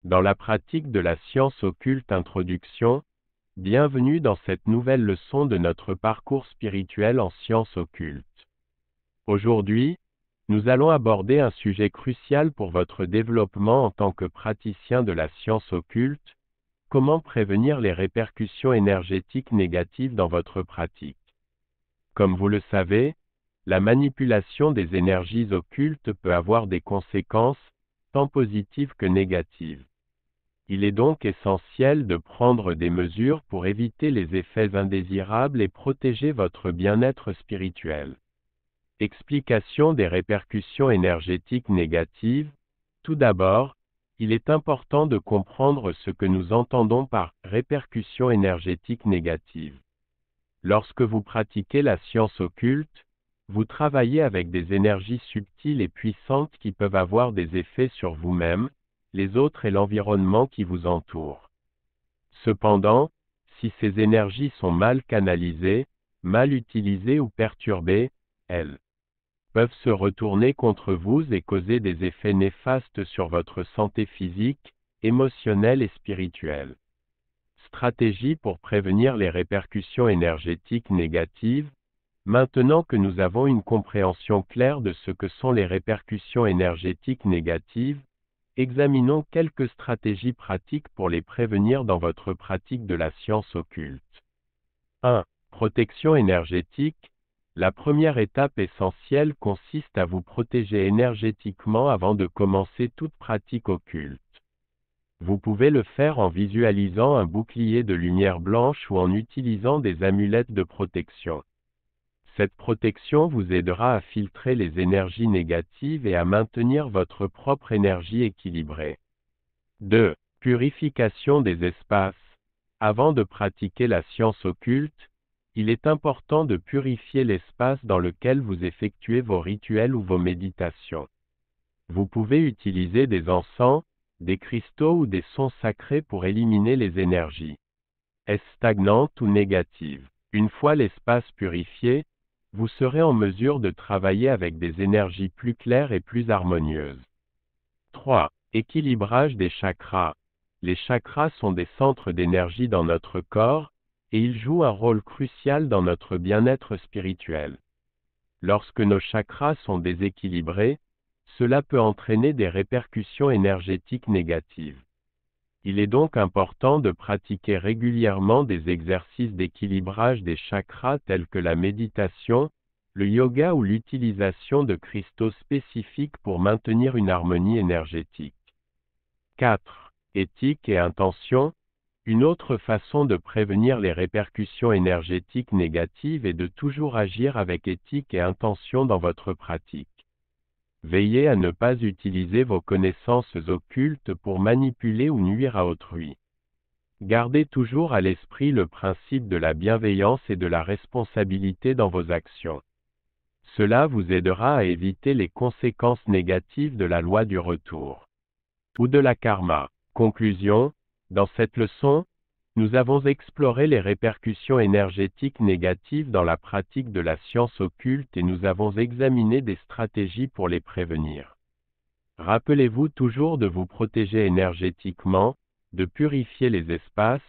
Dans la pratique de la science occulte introduction, bienvenue dans cette nouvelle leçon de notre parcours spirituel en sciences occultes. Aujourd'hui, nous allons aborder un sujet crucial pour votre développement en tant que praticien de la science occulte: comment prévenir les répercussions énergétiques négatives dans votre pratique. Comme vous le savez, la manipulation des énergies occultes peut avoir des conséquences, tant positives que négatives. Il est donc essentiel de prendre des mesures pour éviter les effets indésirables et protéger votre bien-être spirituel. Explication des répercussions énergétiques négatives. Tout d'abord, il est important de comprendre ce que nous entendons par répercussions énergétiques négatives. Lorsque vous pratiquez la science occulte, vous travaillez avec des énergies subtiles et puissantes qui peuvent avoir des effets sur vous-même, les autres et l'environnement qui vous entoure. Cependant, si ces énergies sont mal canalisées, mal utilisées ou perturbées, elles peuvent se retourner contre vous et causer des effets néfastes sur votre santé physique, émotionnelle et spirituelle. Stratégie pour prévenir les répercussions énergétiques négatives. Maintenant que nous avons une compréhension claire de ce que sont les répercussions énergétiques négatives, examinons quelques stratégies pratiques pour les prévenir dans votre pratique de la science occulte. 1. Protection énergétique. La première étape essentielle consiste à vous protéger énergétiquement avant de commencer toute pratique occulte. Vous pouvez le faire en visualisant un bouclier de lumière blanche ou en utilisant des amulettes de protection. Cette protection vous aidera à filtrer les énergies négatives et à maintenir votre propre énergie équilibrée. 2. Purification des espaces. Avant de pratiquer la science occulte, il est important de purifier l'espace dans lequel vous effectuez vos rituels ou vos méditations. Vous pouvez utiliser des encens, des cristaux ou des sons sacrés pour éliminer les énergies stagnantes ou négatives. Une fois l'espace purifié, vous serez en mesure de travailler avec des énergies plus claires et plus harmonieuses. 3. Équilibrage des chakras. Les chakras sont des centres d'énergie dans notre corps, et ils jouent un rôle crucial dans notre bien-être spirituel. Lorsque nos chakras sont déséquilibrés, cela peut entraîner des répercussions énergétiques négatives. Il est donc important de pratiquer régulièrement des exercices d'équilibrage des chakras tels que la méditation, le yoga ou l'utilisation de cristaux spécifiques pour maintenir une harmonie énergétique. 4. Éthique et intention. Une autre façon de prévenir les répercussions énergétiques négatives est de toujours agir avec éthique et intention dans votre pratique. Veillez à ne pas utiliser vos connaissances occultes pour manipuler ou nuire à autrui. Gardez toujours à l'esprit le principe de la bienveillance et de la responsabilité dans vos actions. Cela vous aidera à éviter les conséquences négatives de la loi du retour ou de la karma. Conclusion. Dans cette leçon, nous avons exploré les répercussions énergétiques négatives dans la pratique de la science occulte et nous avons examiné des stratégies pour les prévenir. Rappelez-vous toujours de vous protéger énergétiquement, de purifier les espaces,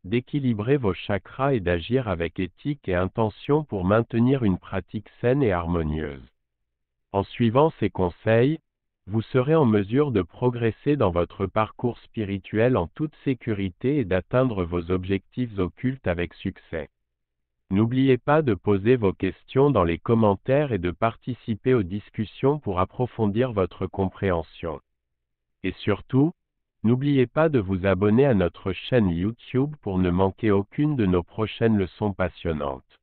d'équilibrer vos chakras et d'agir avec éthique et intention pour maintenir une pratique saine et harmonieuse. En suivant ces conseils, vous serez en mesure de progresser dans votre parcours spirituel en toute sécurité et d'atteindre vos objectifs occultes avec succès. N'oubliez pas de poser vos questions dans les commentaires et de participer aux discussions pour approfondir votre compréhension. Et surtout, n'oubliez pas de vous abonner à notre chaîne YouTube pour ne manquer aucune de nos prochaines leçons passionnantes.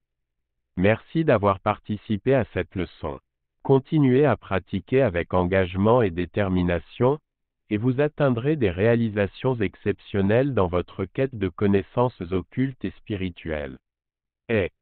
Merci d'avoir participé à cette leçon. Continuez à pratiquer avec engagement et détermination, et vous atteindrez des réalisations exceptionnelles dans votre quête de connaissances occultes et spirituelles. Et